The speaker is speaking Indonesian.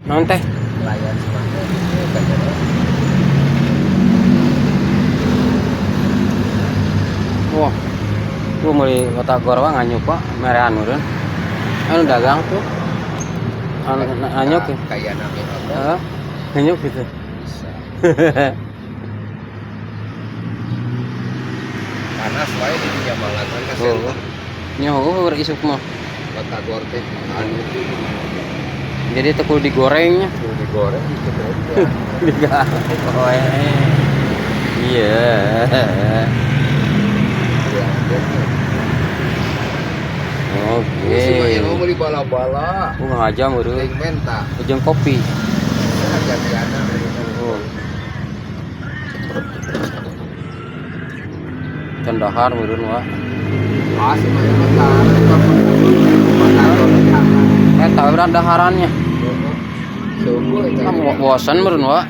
Naon teh? Layan semangka kayaknya. Wah. Tuh meuli batagor mah nganyuk Pak, merehan meureun. Anu dagang tuh. Anu nganyuk ya. Kayak nami apa? Heeh. Nganyuk gitu. Bisa. Panas wae di Jambangan kan kasihan. Oh. Nyohor isuk mah. Batagor teh anu Jadi tekul digorengnya. digoreng gitu ya. Digoreng. Iya. Oke. Si Maya mau beli bala-bala. Aja meureun. Ting menta. Jeung kopi. Hajat-hajatna. Oh. Cendahar meureun wa. Ah si Maya mah batagor teh. Eta urang daharannya. Seumpul eta. Bosan meureun wa.